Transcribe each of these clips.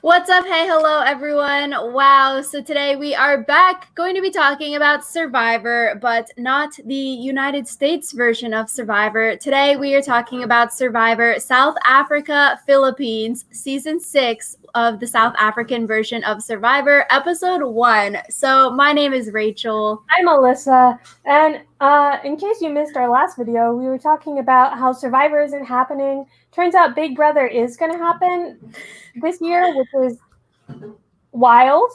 What's up? Hey, hello, everyone. Wow. So today we are back going to be talking about Survivor, but not the United States version of Survivor. Today we are talking about Survivor South Africa, Philippines, season 6 of the South African version of Survivor, episode 1. So my name is Rachel. I'm Alyssa, and in case you missed our last video, we were talking about how Survivor isn't happening. Turns out Big Brother is going to happen this year, which is wild,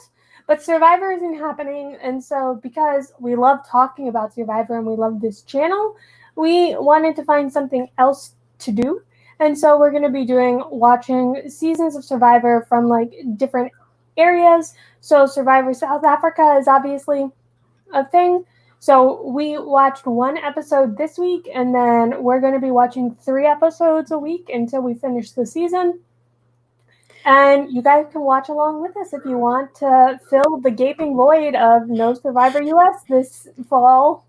but Survivor isn't happening, and so because we love talking about Survivor and we love this channel, we wanted to find something else to do, and so we're going to be watching seasons of Survivor from like different areas. So Survivor South Africa is obviously a thing. So we watched one episode this week, and then we're going to be watching 3 episodes a week until we finish the season. And you guys can watch along with us if you want to fill the gaping void of no Survivor US this fall.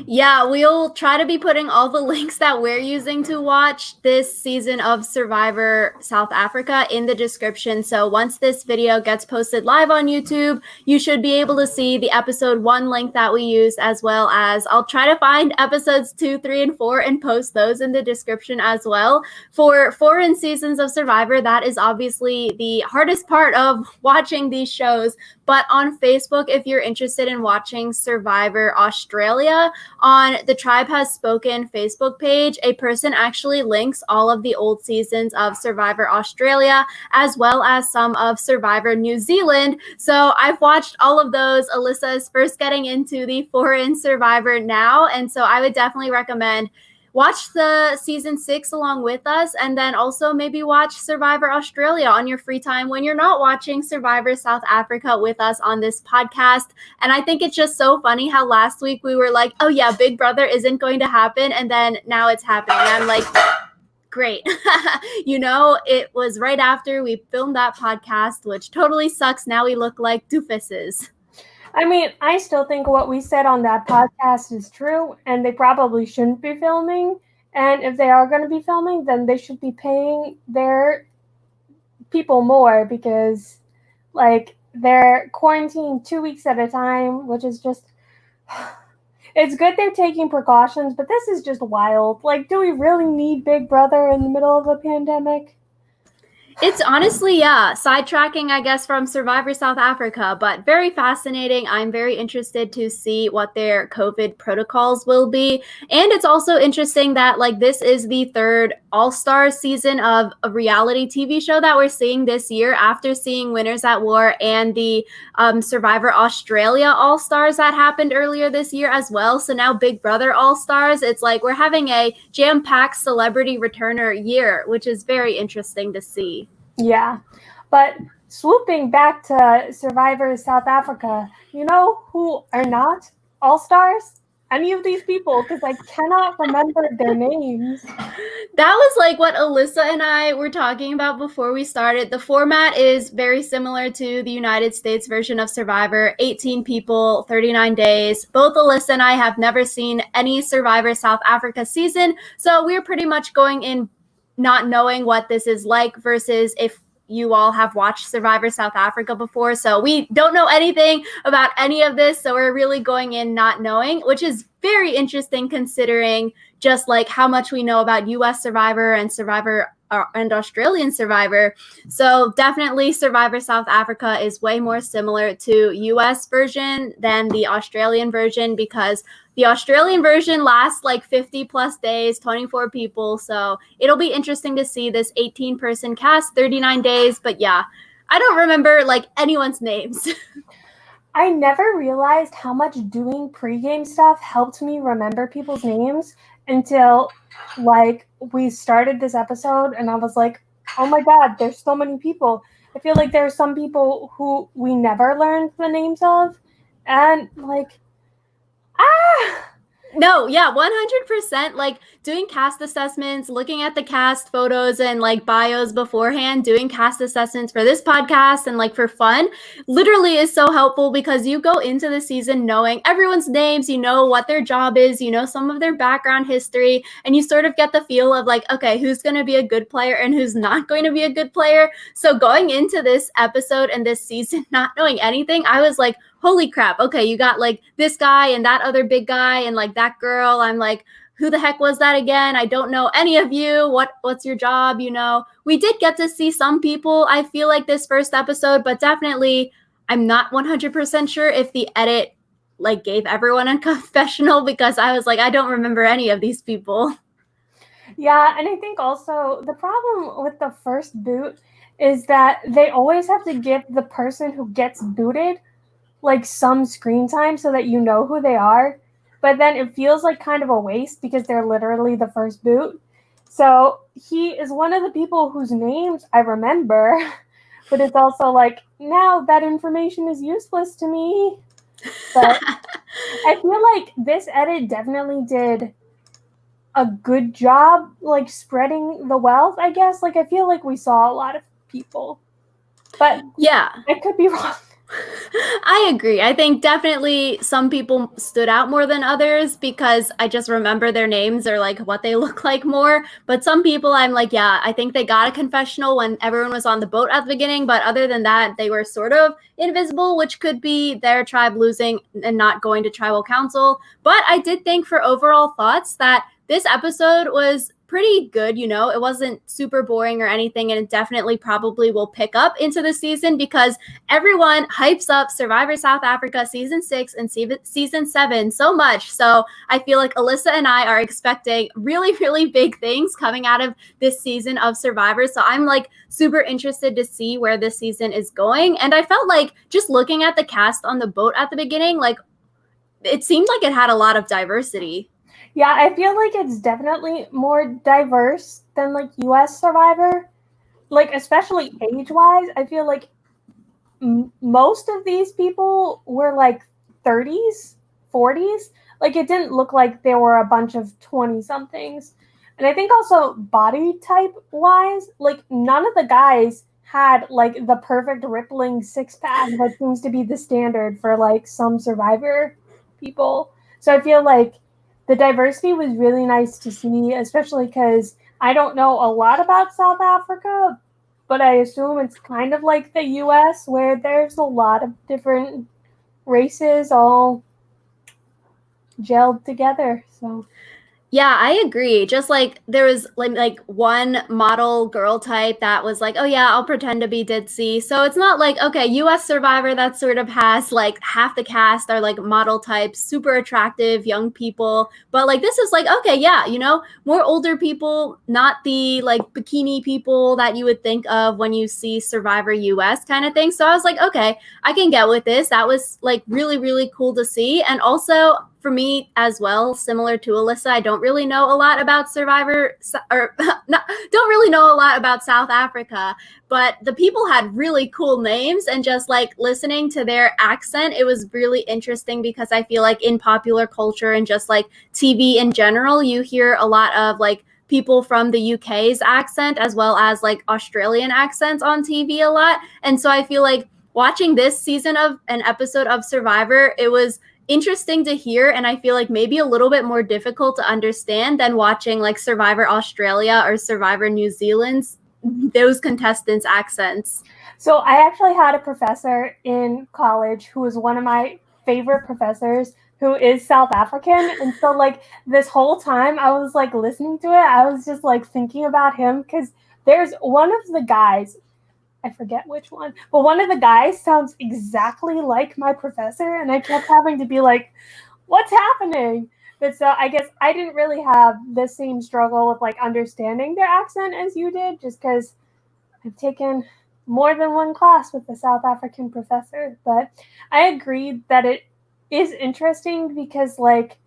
Yeah, we'll try to be putting all the links that we're using to watch this season of Survivor South Africa in the description. So once this video gets posted live on YouTube, you should be able to see the episode 1 link that we use, as well as I'll try to find episodes 2, 3, and 4 and post those in the description as well. For foreign seasons of Survivor, that is obviously the hardest part of watching these shows. But on Facebook, if you're interested in watching Survivor Australia, on the Tribe Has Spoken Facebook page, a person actually links all of the old seasons of Survivor Australia, as well as some of Survivor New Zealand. So I've watched all of those. Alyssa is first getting into the foreign Survivor now, and so I would definitely recommend watch the season 6 along with us, and then also maybe watch Survivor Australia on your free time when you're not watching Survivor South Africa with us on this podcast. And I think it's just so funny how last week we were like, oh yeah, Big Brother isn't going to happen, and then now it's happening. I'm like, great. It was right after we filmed that podcast, which totally sucks. Now we look like doofuses. I mean, I still think what we said on that podcast is true, and they probably shouldn't be filming. And if they are going to be filming, then they should be paying their people more because, like, they're quarantined 2 weeks at a time, which is just. It's good they're taking precautions, but this is just wild. Like, do we really need Big Brother in the middle of a pandemic? It's honestly, yeah, sidetracking, I guess, from Survivor South Africa, but very fascinating. I'm very interested to see what their COVID protocols will be. And it's also interesting that, like, this is the 3rd All-Star season of a reality TV show that we're seeing this year after seeing Winners at War and the Survivor Australia All-Stars that happened earlier this year as well. So now Big Brother All-Stars, it's like we're having a jam-packed celebrity returner year, which is very interesting to see. Yeah, but swooping back to Survivor South Africa, you know who are not all-stars? Any of these people, because I cannot remember their names. That was like what Alyssa and I were talking about before we started. The format is very similar to the United States version of Survivor, 18 people, 39 days. Both Alyssa and I have never seen any Survivor South Africa season, so we're pretty much going in not knowing what this is like versus if you all have watched Survivor South Africa before. So we don't know anything about any of this. So we're really going in not knowing, which is very interesting considering just like how much we know about US Survivor and Survivor and Australian Survivor. So definitely Survivor South Africa is way more similar to US version than the Australian version, because the Australian version lasts like 50 plus days, 24 people. So it'll be interesting to see this 18-person cast, 39 days. But yeah, I don't remember like anyone's names. I never realized how much doing pregame stuff helped me remember people's names until like we started this episode, and I was like, oh my god, there's so many people. I feel like there are some people who we never learned the names of, and like, No, yeah, 100%. Like doing cast assessments, looking at the cast photos and like bios beforehand, doing cast assessments for this podcast and like for fun literally is so helpful because you go into the season knowing everyone's names, you know what their job is, you know some of their background history, and you sort of get the feel of like, okay, who's going to be a good player and who's not going to be a good player. So going into this episode and this season not knowing anything, I was like, holy crap, okay, you got like this guy and that other big guy and like that girl. I'm like, who the heck was that again? I don't know any of you. What's your job? You know, we did get to see some people, I feel like this first episode, but definitely I'm not 100% sure if the edit like gave everyone a confessional because I was like, I don't remember any of these people. Yeah, and I think also the problem with the first boot is that they always have to give the person who gets booted like some screen time so that you know who they are. But then it feels like kind of a waste because they're literally the first boot. So he is one of the people whose names I remember, but it's also like now that information is useless to me. But I feel like this edit definitely did a good job like spreading the wealth, I guess. Like I feel like we saw a lot of people. But yeah, I could be wrong. I agree. I think definitely some people stood out more than others because I just remember their names or like what they look like more. But some people I'm like, yeah, I think they got a confessional when everyone was on the boat at the beginning. But other than that, they were sort of invisible, which could be their tribe losing and not going to tribal council. But I did think for overall thoughts that this episode was pretty good, you know. It wasn't super boring or anything, and it definitely probably will pick up into the season because everyone hypes up Survivor South Africa season 6 and season 7 so much. So I feel like Alyssa and I are expecting really, really big things coming out of this season of Survivor. So I'm like super interested to see where this season is going. And I felt like just looking at the cast on the boat at the beginning, like it seemed like it had a lot of diversity. Yeah, I feel like it's definitely more diverse than like US Survivor. Like especially age-wise, I feel like most of these people were like 30s, 40s. Like it didn't look like there were a bunch of 20 somethings. And I think also body type wise, like none of the guys had like the perfect rippling six pack that seems to be the standard for like some Survivor people. So I feel like the diversity was really nice to see, especially because I don't know a lot about South Africa, but I assume it's kind of like the US where there's a lot of different races all gelled together. So Yeah, I agree. Just like there was like one model girl type that was like, oh yeah, I'll pretend to be Ditzy. So it's not like, okay, US Survivor that sort of has like half the cast are like model types, super attractive young people. But like this is like, okay, yeah, you know, more older people, not the like bikini people that you would think of when you see Survivor US kind of thing. So I was like, okay, I can get with this. That was like really, really cool to see. And also for me as well, similar to Alyssa, I don't really know a lot about Survivor or not, don't really know a lot about South Africa, but the people had really cool names and just like listening to their accent, it was really interesting because I feel like in popular culture and just like TV in general, you hear a lot of like people from the UK's accent as well as like Australian accents on TV a lot. And so I feel like watching this season of an episode of Survivor, it was interesting to hear and I feel like maybe a little bit more difficult to understand than watching like Survivor Australia or Survivor New Zealand's those contestants' accents. So I actually had a professor in college who was one of my favorite professors who is South African. And so like this whole time I was like listening to it, I was just like thinking about him because there's one of the guys, I forget which one, but one of the guys sounds exactly like my professor, and I kept having to be like, what's happening? But so I guess I didn't really have the same struggle with like understanding their accent as you did, just because I've taken more than one class with a South African professor. But I agree that it is interesting because like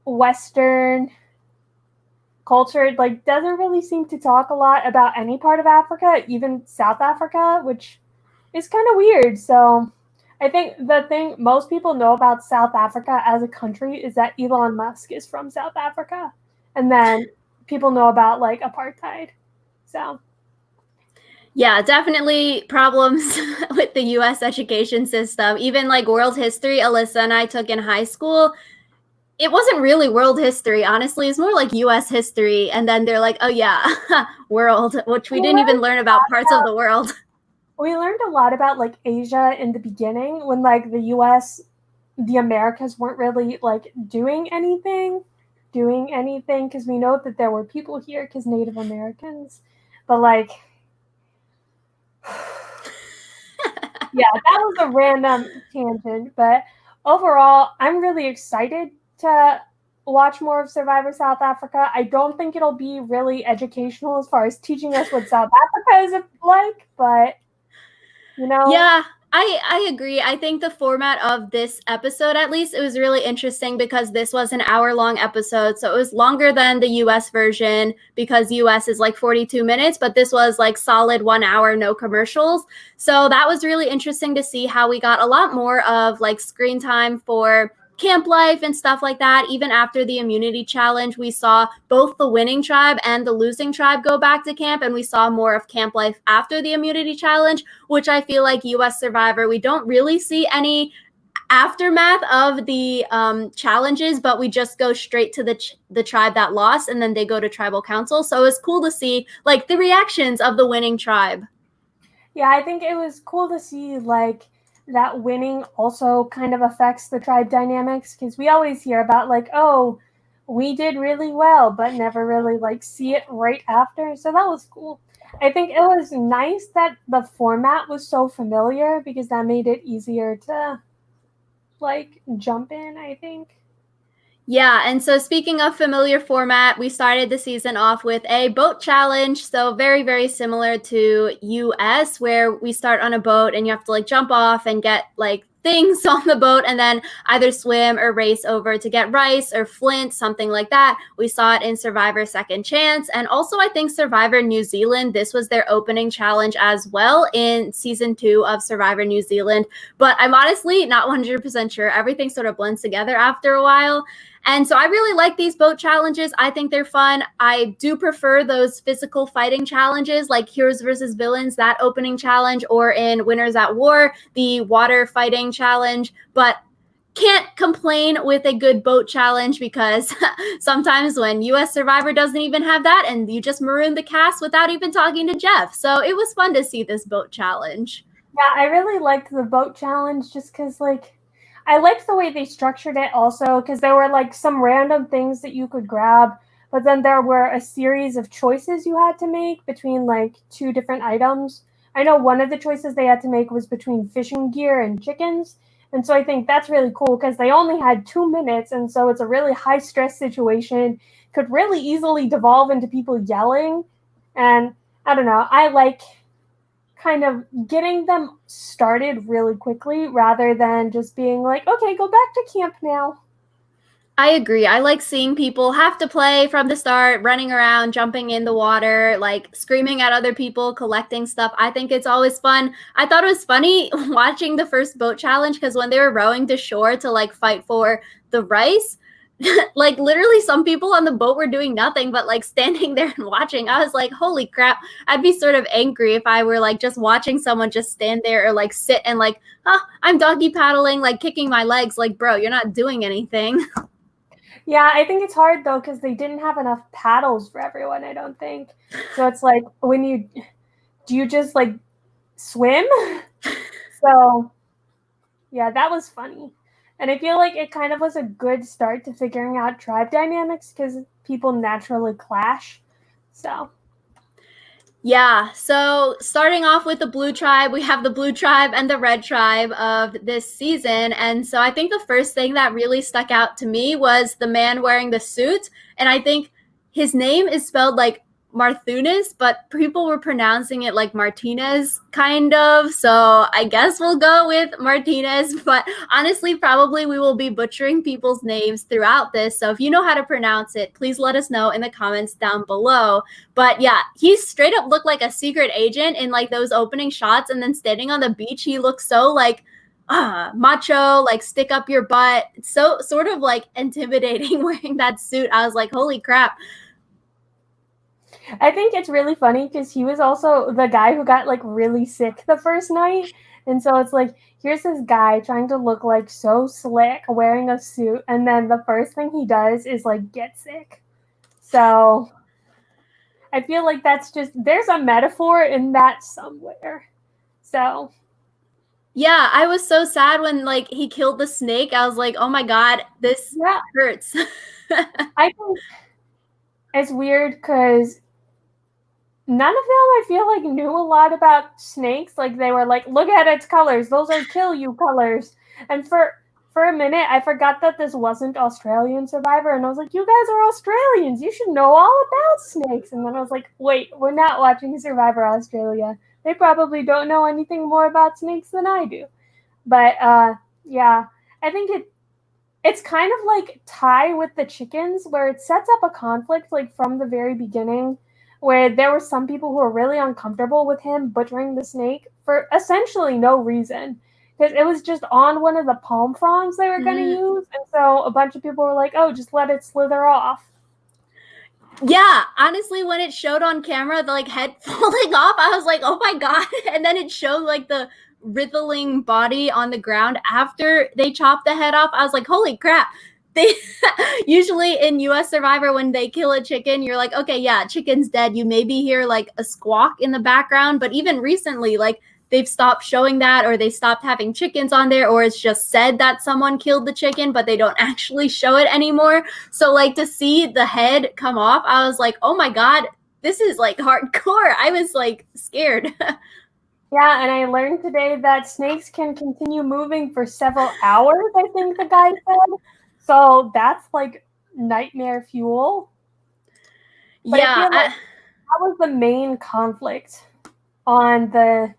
Western culture like doesn't really seem to talk a lot about any part of Africa, even South Africa, which is kind of weird. So I think the thing most people know about South Africa as a country is that Elon Musk is from South Africa. And then people know about like apartheid. So Yeah, definitely problems with the US education system. Even like world history, Alyssa and I took in high school. It wasn't really world history, honestly. It's more like US history. And then they're like, oh, yeah, world, which we didn't even learn about parts of the world. we learned a lot about like Asia in the beginning when like the US, the Americas weren't really like doing anything because we know that there were people here because Native Americans. But like, yeah, that was a random tangent. But overall, I'm really excited to watch more of Survivor South Africa. I don't think it'll be really educational as far as teaching us what South Africa is like, but you know. Yeah, I agree. I think the format of this episode, at least, it was really interesting because this was an hour-long episode. So it was longer than the US version because US is like 42 minutes, but this was like solid 1 hour, no commercials. So that was really interesting to see how we got a lot more of like screen time for camp life and stuff like that. Even after the immunity challenge, we saw both the winning tribe and the losing tribe go back to camp, and we saw more of camp life after the immunity challenge, which I feel like US Survivor, we don't really see any aftermath of the challenges, but we just go straight to the tribe that lost, and then they go to tribal council. So it's cool to see like the reactions of the winning tribe. Yeah, I think it was cool to see like that winning also kind of affects the tribe dynamics because we always hear about like, oh, we did really well, but never really like see it right after. So that was cool. I think it was nice that the format was so familiar because that made it easier to like jump in, I think. Yeah, and so speaking of familiar format, we started the season off with a boat challenge. So very, very similar to US, where we start on a boat and you have to like jump off and get like things on the boat and then either swim or race over to get rice or flint, something like that. We saw it in Survivor Second Chance. And also, I think Survivor New Zealand, this was their opening challenge as well in season 2 of Survivor New Zealand. But I'm honestly not 100% sure. Everything sort of blends together after a while. And so I really like these boat challenges. I think they're fun. I do prefer those physical fighting challenges like Heroes versus Villains, that opening challenge, or in Winners at War, the water fighting challenge. But can't complain with a good boat challenge because sometimes when US Survivor doesn't even have that and you just maroon the cast without even talking to Jeff. So it was fun to see this boat challenge. Yeah, I really liked the boat challenge just because like I liked the way they structured it also because there were like some random things that you could grab, but then there were a series of choices you had to make between like 2 different items. I know one of the choices they had to make was between fishing gear and chickens. And so I think that's really cool because they only had 2 minutes. And so it's a really high stress situation, could really easily devolve into people yelling. And I don't know, I like kind of getting them started really quickly rather than just being like, okay, go back to camp now. I agree. I like seeing people have to play from the start, running around, jumping in the water, like screaming at other people, collecting stuff. I think it's always fun. I thought it was funny watching the first boat challenge because when they were rowing to shore to like fight for the rice, like literally some people on the boat were doing nothing but like standing there and watching. I was like, holy crap. I'd be sort of angry if I were like just watching someone just stand there or like sit and like, oh, I'm doggy paddling, like kicking my legs. Like, bro, you're not doing anything. Yeah, I think it's hard though because they didn't have enough paddles for everyone, I don't think. So it's like do you just like swim? So yeah, that was funny. And I feel like it kind of was a good start to figuring out tribe dynamics because people naturally clash. So Yeah, so starting off with the blue tribe, we have the blue tribe and the red tribe of this season. And so I think the first thing that really stuck out to me was the man wearing the suit. And I think his name is spelled like Marthunis, but people were pronouncing it like Martinez, kind of. So I guess we'll go with Martinez. But honestly, probably we will be butchering people's names throughout this. So if you know how to pronounce it, please let us know in the comments down below. But yeah, he straight up looked like a secret agent in like those opening shots. And then standing on the beach, he looked so like, macho, like stick up your butt. It's so sort of like intimidating wearing that suit. I was like, holy crap. I think it's really funny because he was also the guy who got like really sick the first night. And so it's like, here's this guy trying to look like so slick wearing a suit. And then the first thing he does is like get sick. So I feel like that's just, there's a metaphor in that somewhere. So. Yeah, I was so sad when like he killed the snake. I was like, oh my God, this hurts. I think it's weird because none of them, I feel like, knew a lot about snakes. Like, they were like, look at its colors. Those are kill you colors. And for a minute, I forgot that this wasn't Australian Survivor. And I was like, you guys are Australians. You should know all about snakes. And then I was like, wait, we're not watching Survivor Australia. They probably don't know anything more about snakes than I do. But, yeah, I think it's kind of like tie with the chickens, where it sets up a conflict, like, from the very beginning, where there were some people who were really uncomfortable with him butchering the snake for essentially no reason. Because it was just on one of the palm fronds they were going to use. And so a bunch of people were like, oh, just let it slither off. Yeah, honestly, when it showed on camera, the like head falling off, I was like, oh my God. And then it showed like the writhing body on the ground after they chopped the head off. I was like, holy crap. They usually in US Survivor, when they kill a chicken, you're like, okay, yeah, chicken's dead. You maybe hear like a squawk in the background, but even recently, like they've stopped showing that, or they stopped having chickens on there, or it's just said that someone killed the chicken, but they don't actually show it anymore. So like to see the head come off, I was like, oh my God, this is like hardcore. I was like scared. Yeah, and I learned today that snakes can continue moving for several hours, I think the guy said. So that's like nightmare fuel. But Yeah, I feel like that was the main conflict on the,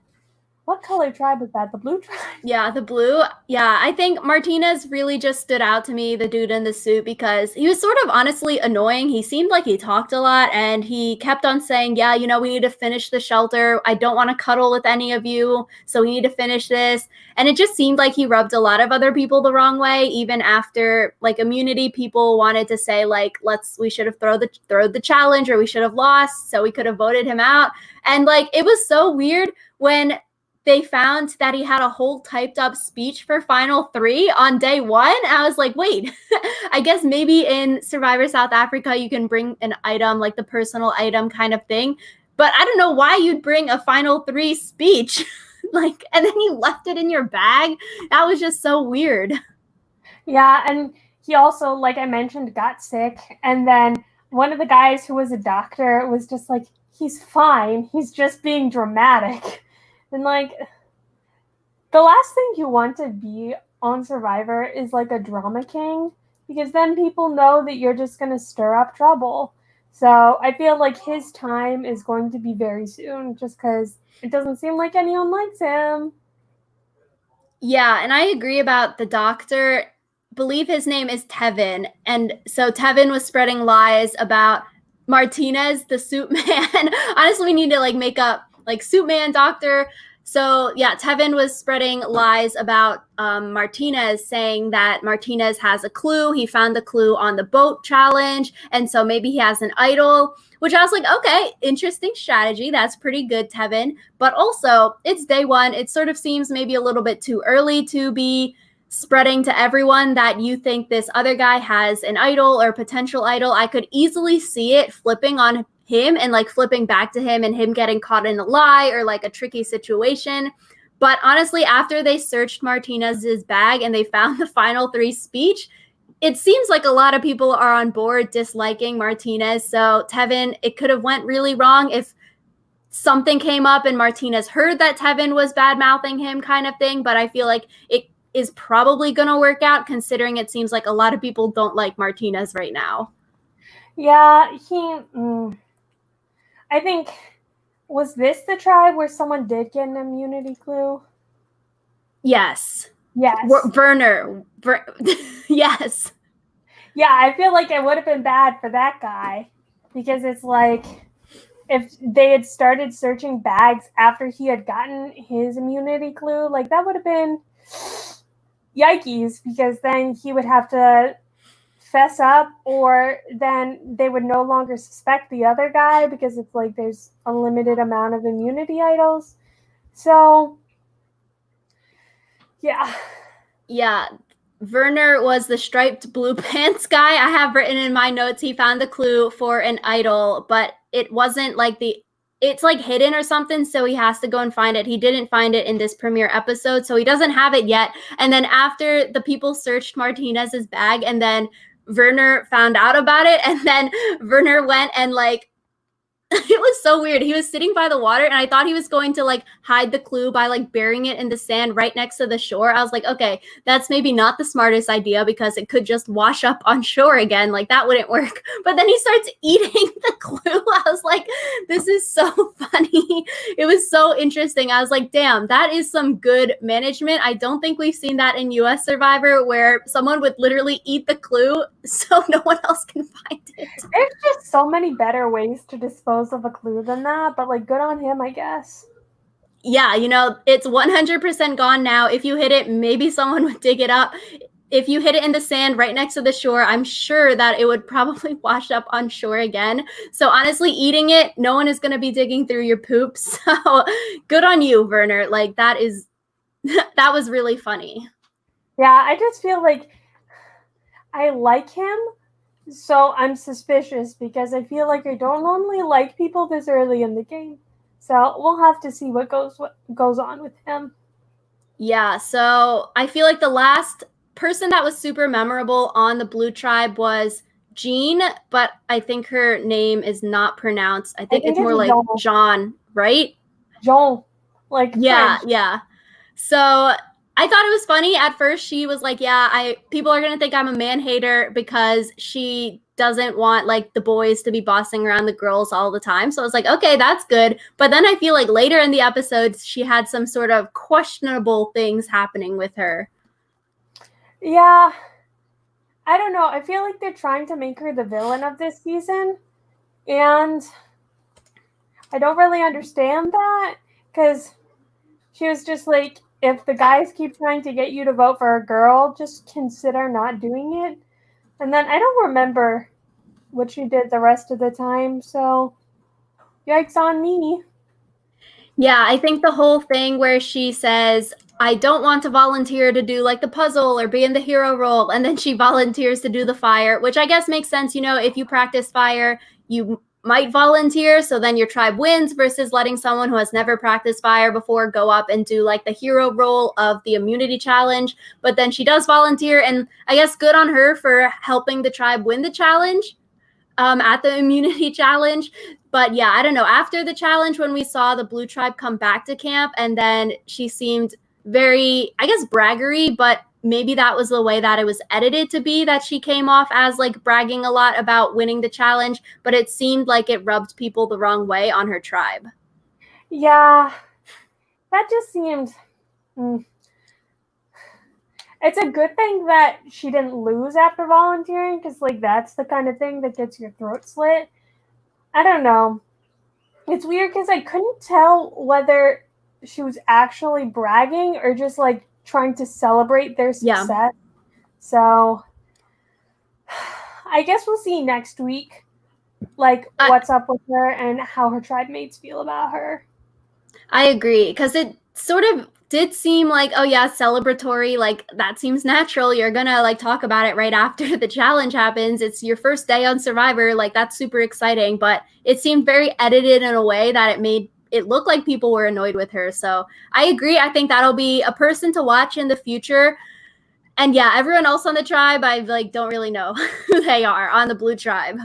what color tribe was that? The blue tribe? Yeah, the blue. Yeah, I think Martinez really just stood out to me, the dude in the suit, because he was sort of honestly annoying. He seemed like he talked a lot, and he kept on saying, yeah, you know, we need to finish the shelter. I don't want to cuddle with any of you, so we need to finish this. And it just seemed like he rubbed a lot of other people the wrong way. Even after like immunity, people wanted to say like, we should have thrown the challenge, or we should have lost, so we could have voted him out. And like it was so weird when they found that he had a whole typed up speech for Final 3 on day 1. I was like, wait, I guess maybe in Survivor South Africa, you can bring an item, like the personal item kind of thing. But I don't know why you'd bring a Final 3 speech. Like, and then you left it in your bag. That was just so weird. Yeah, and he also, like I mentioned, got sick. And then one of the guys who was a doctor was just like, he's fine. He's just being dramatic. And like, the last thing you want to be on Survivor is like a drama king, because then people know that you're just going to stir up trouble. So I feel like his time is going to be very soon, just because it doesn't seem like anyone likes him. Yeah, and I agree about the doctor. Believe his name is Tevin. And so Tevin was spreading lies about Martinez, the suit man. Honestly, we need to like make up like suit man doctor. So yeah, Tevin was spreading lies about Martinez, saying that Martinez has a clue. He found the clue on the boat challenge. And so maybe he has an idol, which I was like, okay, interesting strategy. That's pretty good, Tevin. But also, it's day 1. It sort of seems maybe a little bit too early to be spreading to everyone that you think this other guy has an idol or potential idol. I could easily see it flipping on him and like flipping back to him and him getting caught in a lie or like a tricky situation. But honestly, after they searched Martinez's bag and they found the Final 3 speech, it seems like a lot of people are on board disliking Martinez. So Tevin, it could have went really wrong if something came up and Martinez heard that Tevin was bad-mouthing him kind of thing. But I feel like it is probably going to work out, considering it seems like a lot of people don't like Martinez right now. Yeah, I think, was this the tribe where someone did get an immunity clue? Yes. Yes. Werner. Yes. Yeah, I feel like it would have been bad for that guy, because it's like, if they had started searching bags after he had gotten his immunity clue, like that would have been yikes, because then he would have to fess up, or then they would no longer suspect the other guy because it's like there's a limited amount of immunity idols. So, yeah. Yeah. Werner was the striped blue pants guy. I have written in my notes he found the clue for an idol, but it wasn't like it's like hidden or something, so he has to go and find it. He didn't find it in this premiere episode, so he doesn't have it yet. And then after the people searched Martinez's bag, and then Werner found out about it, and then Werner went and like it was so weird. He was sitting by the water, and I thought he was going to like hide the clue by like burying it in the sand right next to the shore. I was like, okay, that's maybe not the smartest idea because it could just wash up on shore again. Like that wouldn't work. But then he starts eating the clue. I was like, this is so funny. It was so interesting. I was like, damn, that is some good management. I don't think we've seen that in US Survivor where someone would literally eat the clue so no one else can find it. There's just so many better ways to dispose of a clue than that, but like good on him, I guess. Yeah, you know, it's 100% gone now. If you hit it, maybe someone would dig it up. If you hit it in the sand right next to the shore, I'm sure that it would probably wash up on shore again. So honestly, eating it, no one is going to be digging through your poop. So good on you, Werner. Like that was really funny. Yeah, I just feel like I like him, so I'm suspicious because I feel like I don't normally like people this early in the game. So we'll have to see what goes on with him. Yeah, so I feel like the last person that was super memorable on the Blue Tribe was Jean, but I think her name is not pronounced. I think it's more like Jean, right? Jean, like yeah, French. yeah. So I thought it was funny. At first, she was like, "Yeah, people are gonna think I'm a man hater because she doesn't want like the boys to be bossing around the girls all the time." So I was like, "Okay, that's good." But then I feel like later in the episodes, she had some sort of questionable things happening with her. Yeah, I don't know. I feel like they're trying to make her the villain of this season, and I don't really understand that because she was just like, if the guys keep trying to get you to vote for a girl, just consider not doing it. And then I don't remember what she did the rest of the time, so yikes on me. Yeah, I think the whole thing where she says, I don't want to volunteer to do like the puzzle or be in the hero role. And then she volunteers to do the fire, which I guess makes sense. You know, if you practice fire, you might volunteer. So then your tribe wins versus letting someone who has never practiced fire before go up and do like the hero role of the immunity challenge. But then she does volunteer. And I guess good on her for helping the tribe win the challenge. At the immunity challenge. But yeah, I don't know. After the challenge, when we saw the Blue Tribe come back to camp, and then she seemed very, I guess, braggery, but maybe that was the way that it was edited to be, that she came off as like bragging a lot about winning the challenge, but it seemed like it rubbed people the wrong way on her tribe. Yeah, that just seemed. It's a good thing that she didn't lose after volunteering, because like that's the kind of thing that gets your throat slit. I don't know. It's weird because I couldn't tell whether she was actually bragging or just like trying to celebrate their success. Yeah. So I guess we'll see next week, like what's up with her and how her tribe mates feel about her. I agree, because it sort of did seem like, oh yeah, celebratory, like that seems natural. You're gonna like talk about it right after the challenge happens. It's your first day on Survivor, like that's super exciting, but it seemed very edited in a way that it made it look like people were annoyed with her. So I agree. I think that'll be a person to watch in the future. And yeah, everyone else on the tribe, I like don't really know who they are on the Blue Tribe.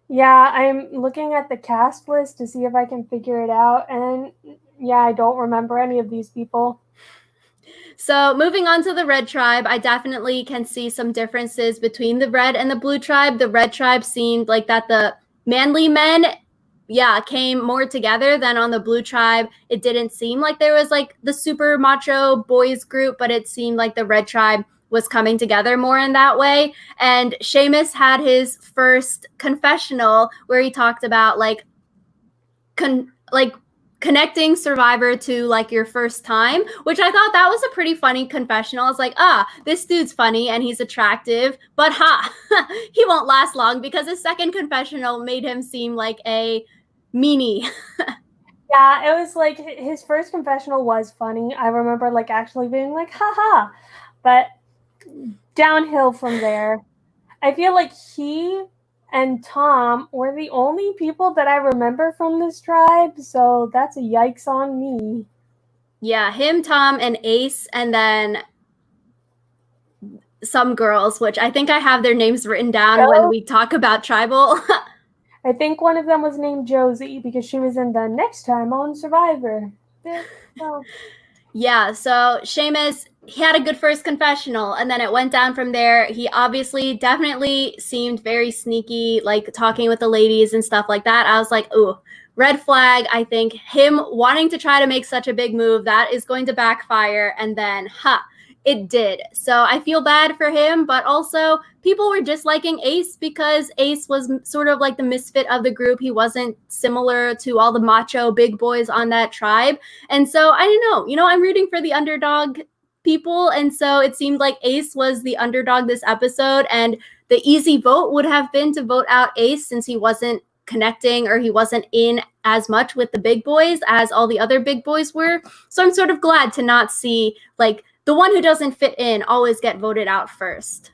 Yeah, I'm looking at the cast list to see if I can figure it out, and yeah, I don't remember any of these people. So moving on to the Red Tribe, I definitely can see some differences between the Red and the Blue Tribe. The Red Tribe seemed like that the manly men, came more together than on the Blue Tribe. It didn't seem like there was like the super macho boys group, but it seemed like the Red Tribe was coming together more in that way. And Seamus had his first confessional where he talked about like connecting Survivor to like your first time, which I thought that was a pretty funny confessional. I was like, this dude's funny and he's attractive, but he won't last long because his second confessional made him seem like a meanie. Yeah, it was like his first confessional was funny. I remember like actually being like, haha, but downhill from there. I feel like he and Tom were the only people that I remember from this tribe, so that's a yikes on me. Yeah, him, Tom, and Ace, and then some girls, which I think I have their names written down when we talk about tribal. I think one of them was named Josie because she was in the next time on Survivor. Yeah, so Seamus, he had a good first confessional, and then it went down from there. He obviously definitely seemed very sneaky, like talking with the ladies and stuff like that. I was like, ooh, red flag. I think him wanting to try to make such a big move, that is going to backfire. And then, it did. So I feel bad for him, but also people were disliking Ace because Ace was sort of like the misfit of the group. He wasn't similar to all the macho big boys on that tribe. And so I don't know, I'm rooting for the underdog people. And so it seemed like Ace was the underdog this episode. And the easy vote would have been to vote out Ace since he wasn't connecting or he wasn't in as much with the big boys as all the other big boys were. So I'm sort of glad to not see like the one who doesn't fit in always get voted out first.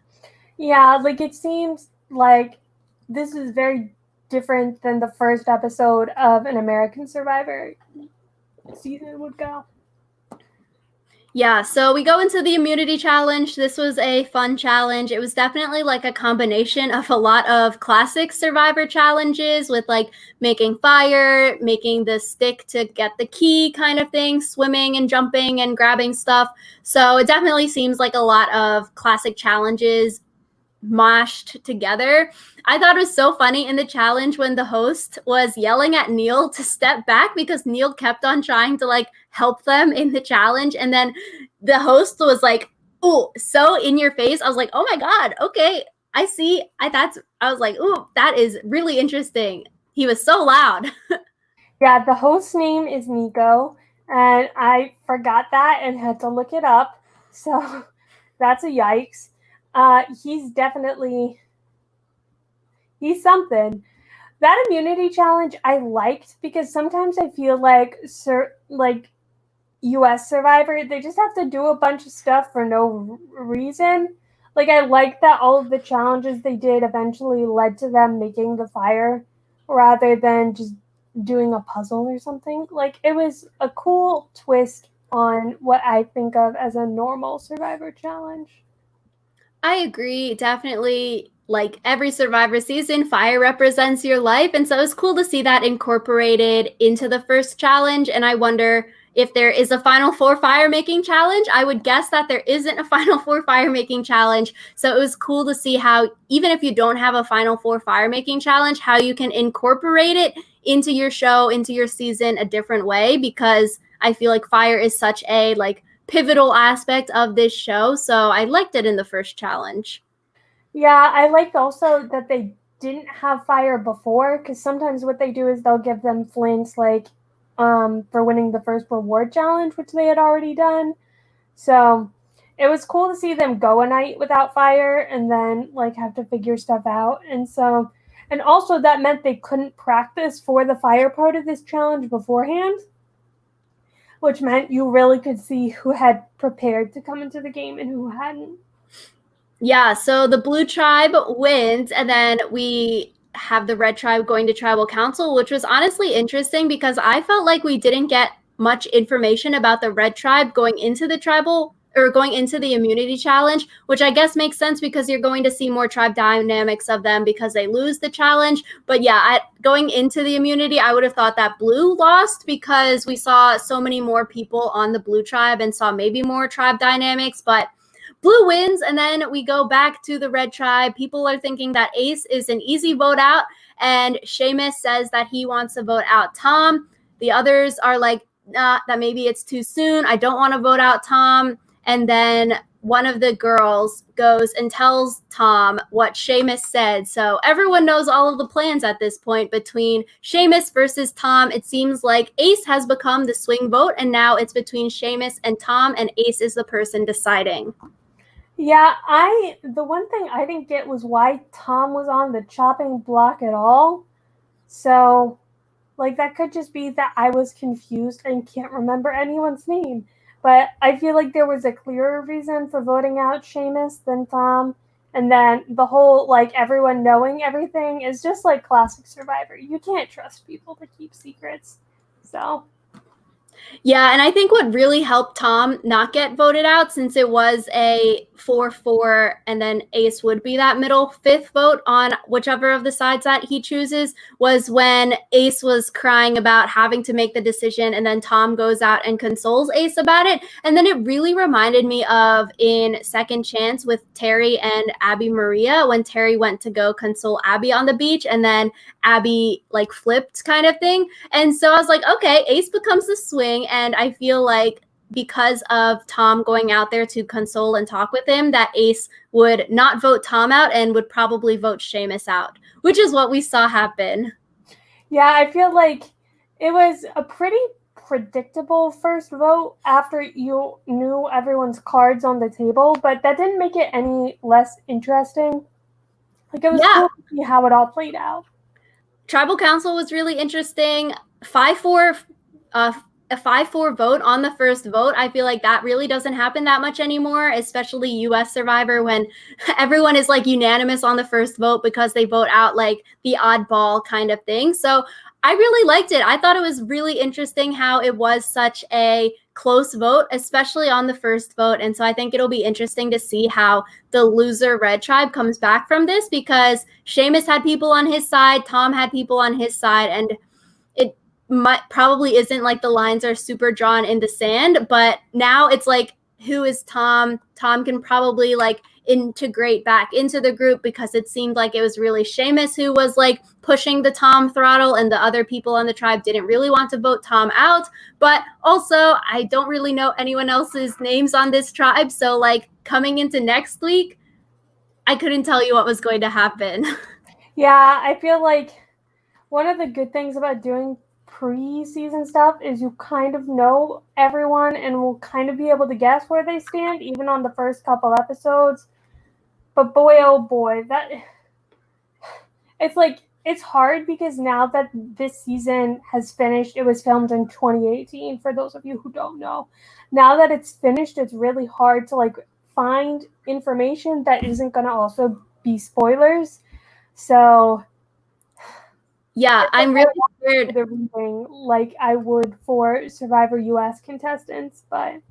Yeah, like it seems like this is very different than the first episode of an American Survivor season would go. Yeah, so we go into the immunity challenge. This was a fun challenge. It was definitely like a combination of a lot of classic Survivor challenges with like making fire, making the stick to get the key kind of thing, swimming and jumping and grabbing stuff. So it definitely seems like a lot of classic challenges mashed together. I thought it was so funny in the challenge when the host was yelling at Neil to step back because Neil kept on trying to like help them in the challenge. And then the host was like, oh, so in your face. I was like, oh my God, okay, I see. I was like, ooh, that is really interesting. He was so loud. Yeah, the host's name is Nico, and I forgot that and had to look it up. So that's a yikes. He's something. That immunity challenge I liked because sometimes I feel like US Survivor, they just have to do a bunch of stuff for no reason. Like I like that all of the challenges they did eventually led to them making the fire rather than just doing a puzzle or something. Like it was a cool twist on what I think of as a normal Survivor challenge. I agree. Definitely, like every Survivor season, fire represents your life. And so it's cool to see that incorporated into the first challenge. And I wonder if there is a Final Four fire making challenge. I would guess that there isn't a Final Four fire making challenge. So it was cool to see how, even if you don't have a Final Four fire making challenge, how you can incorporate it into your show, into your season a different way, because I feel like fire is such a like pivotal aspect of this show. So I liked it in the first challenge. Yeah, I liked also that they didn't have fire before, because sometimes what they do is they'll give them flints like for winning the first reward challenge, which they had already done. So it was cool to see them go a night without fire and then like have to figure stuff out. And also that meant they couldn't practice for the fire part of this challenge beforehand, which meant you really could see who had prepared to come into the game and who hadn't. Yeah, so the blue tribe wins, and then we have the red tribe going to tribal council, which was honestly interesting because I felt like we didn't get much information about the red tribe going into the tribal or going into the immunity challenge, which I guess makes sense because you're going to see more tribe dynamics of them because they lose the challenge. But yeah, going into the immunity, I would have thought that blue lost because we saw so many more people on the blue tribe and saw maybe more tribe dynamics, but blue wins, and then we go back to the red tribe. People are thinking that Ace is an easy vote out, and Seamus says that he wants to vote out Tom. The others are like, that maybe it's too soon. I don't want to vote out Tom. And then one of the girls goes and tells Tom what Seamus said. So everyone knows all of the plans at this point between Seamus versus Tom. It seems like Ace has become the swing vote, and now it's between Seamus and Tom, and Ace is the person deciding. Yeah, the one thing I didn't get was why Tom was on the chopping block at all. So, like, that could just be that I was confused and can't remember anyone's name. But I feel like there was a clearer reason for voting out Seamus than Tom. And then the whole, like, everyone knowing everything is just like classic Survivor. You can't trust people to keep secrets. So. Yeah, and I think what really helped Tom not get voted out, since it was a 4-4, and then Ace would be that middle fifth vote on whichever of the sides that he chooses, was when Ace was crying about having to make the decision, and then Tom goes out and consoles Ace about it. And then it really reminded me of in Second Chance with Terry and Abby Maria, when Terry went to go console Abby on the beach, and then Abby like flipped kind of thing. And so I was like, okay, Ace becomes the swing. And I feel like because of Tom going out there to console and talk with him, that Ace would not vote Tom out and would probably vote Seamus out, which is what we saw happen. Yeah, I feel like it was a pretty predictable first vote after you knew everyone's cards on the table, but that didn't make it any less interesting. Like, it was cool to see how it all played out. Tribal Council was really interesting. 5-4, a 5-4 vote on the first vote. I feel like that really doesn't happen that much anymore, especially US Survivor, when everyone is like unanimous on the first vote because they vote out like the oddball kind of thing. So I really liked it. I thought it was really interesting how it was such a close vote, especially on the first vote. And so I think it'll be interesting to see how the loser Red Tribe comes back from this, because Seamus had people on his side, Tom had people on his side, and it probably isn't like the lines are super drawn in the sand, but now it's like, who is Tom? Tom can probably like integrate back into the group, because it seemed like it was really Seamus who was like pushing the Tom throttle, and the other people on the tribe didn't really want to vote Tom out. But also, I don't really know anyone else's names on this tribe, so like coming into next week, I couldn't tell you what was going to happen. Yeah, I feel like one of the good things about doing pre-season stuff is you kind of know everyone and will kind of be able to guess where they stand, even on the first couple episodes. But boy, oh boy, that it's like, it's hard because now that this season has finished, it was filmed in 2018, for those of you who don't know. Now that it's finished, it's really hard to like find information that isn't going to also be spoilers. So yeah, I'm really scared. the reading like I would for Survivor US contestants, but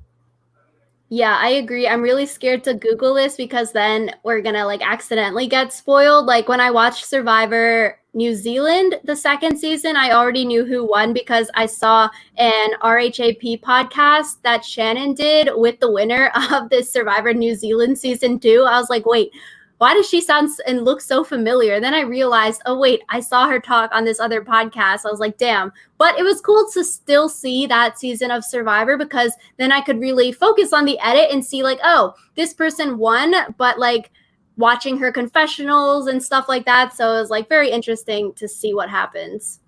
yeah, I agree. I'm really scared to Google this, because then we're gonna like accidentally get spoiled. Like when I watched Survivor New Zealand, the second season, I already knew who won because I saw an RHAP podcast that Shannon did with the winner of this Survivor New Zealand season 2. I was like, wait, why does she sound and look so familiar? Then I realized, oh, wait, I saw her talk on this other podcast. I was like, damn. But it was cool to still see that season of Survivor, because then I could really focus on the edit and see like, oh, this person won, but like watching her confessionals and stuff like that. So it was like very interesting to see what happens.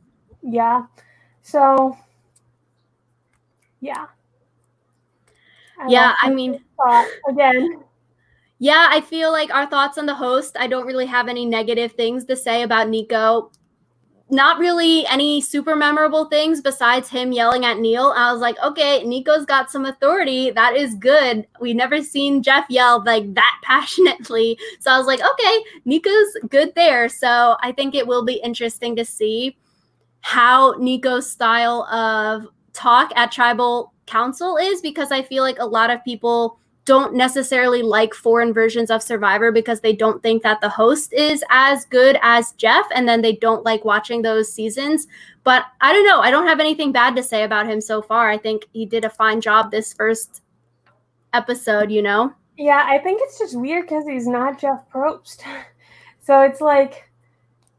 Yeah. So, yeah. I mean, again. Yeah, I feel like our thoughts on the host, I don't really have any negative things to say about Nico. Not really any super memorable things besides him yelling at Neil. I was like, okay, Nico's got some authority. That is good. We've never seen Jeff yell like that passionately. So I was like, okay, Nico's good there. So I think it will be interesting to see how Nico's style of talk at Tribal Council is, because I feel like a lot of people don't necessarily like foreign versions of Survivor because they don't think that the host is as good as Jeff, and then they don't like watching those seasons. But I don't know. I don't have anything bad to say about him so far. I think he did a fine job this first episode, you know? Yeah, I think it's just weird because he's not Jeff Probst. So it's like,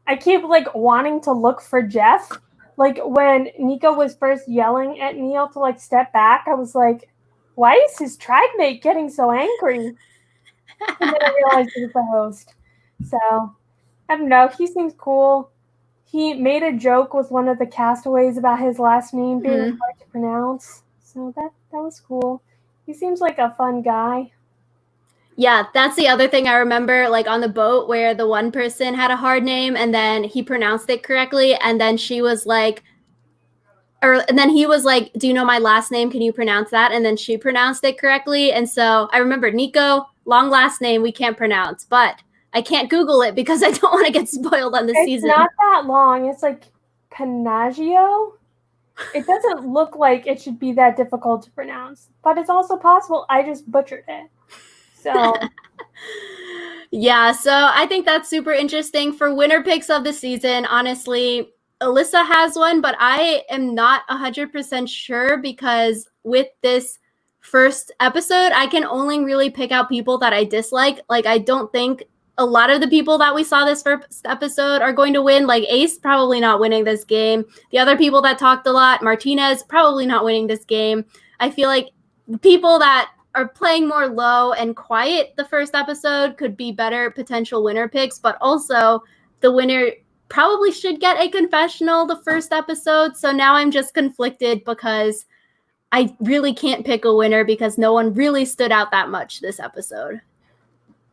I keep like wanting to look for Jeff. Like when Nico was first yelling at Neil to like step back, I was like, why is his tribe mate getting so angry? And then I realized it was the host. So, I don't know. He seems cool. He made a joke with one of the castaways about his last name being hard to pronounce. So that was cool. He seems like a fun guy. Yeah, that's the other thing I remember, like on the boat where the one person had a hard name and then he pronounced it correctly. And then she was like, and then he was like, do you know my last name? Can you pronounce that? And then she pronounced it correctly. And so I remember, Nico, long last name we can't pronounce, but I can't Google it because I don't want to get spoiled on the season. It's not that long. It's like Panaggio. It doesn't look like it should be that difficult to pronounce, but it's also possible I just butchered it. So yeah, so I think that's super interesting. For winner picks of the season, honestly, Alyssa has one, but I am not 100% sure because with this first episode, I can only really pick out people that I dislike. Like, I don't think a lot of the people that we saw this first episode are going to win. Like, Ace probably not winning this game. The other people that talked a lot, Martinez probably not winning this game. I feel like the people that are playing more low and quiet the first episode could be better potential winner picks, but also the winner probably should get a confessional the first episode. So now I'm just conflicted because I really can't pick a winner because no one really stood out that much this episode.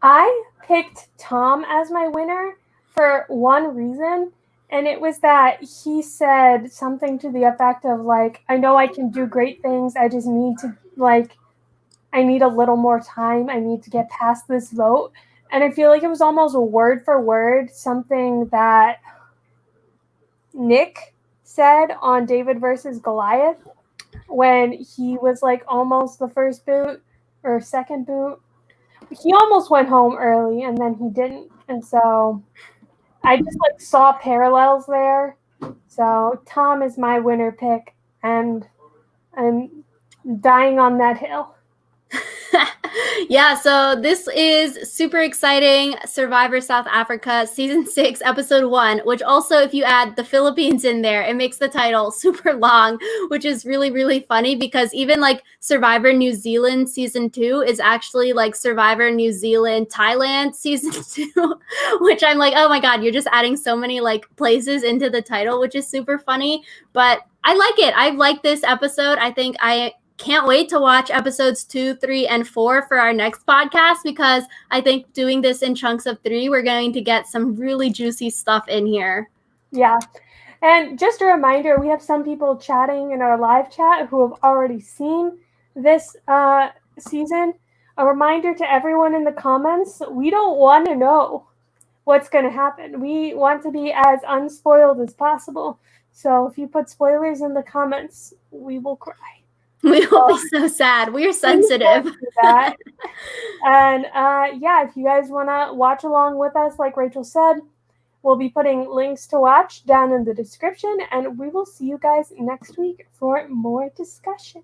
I picked Tom as my winner for one reason, and it was that he said something to the effect of like, I know I can do great things, I just need to I need a little more time. I need to get past this vote. And I feel like it was almost word for word something that Nick said on David versus Goliath when he was like almost the first boot or second boot. He almost went home early and then he didn't. And so I just like saw parallels there. So Tom is my winner pick and I'm dying on that hill. Yeah, so this is super exciting. Survivor South Africa, season 6, episode 1, which also, if you add the Philippines in there, it makes the title super long, which is really, really funny because even like Survivor New Zealand season 2 is actually like Survivor New Zealand Thailand season 2, which I'm like, oh my God, you're just adding so many like places into the title, which is super funny. But I like it. I like this episode. I think I can't wait to watch episodes 2, 3, and 4 for our next podcast because I think doing this in chunks of 3, we're going to get some really juicy stuff in here. Yeah. And just a reminder, we have some people chatting in our live chat who have already seen this season. A reminder to everyone in the comments, we don't want to know what's going to happen. We want to be as unspoiled as possible. So if you put spoilers in the comments, we will cry. We will be so sad. We are sensitive. That. And yeah, if you guys want to watch along with us, like Rachel said, we'll be putting links to watch down in the description, and we will see you guys next week for more discussion.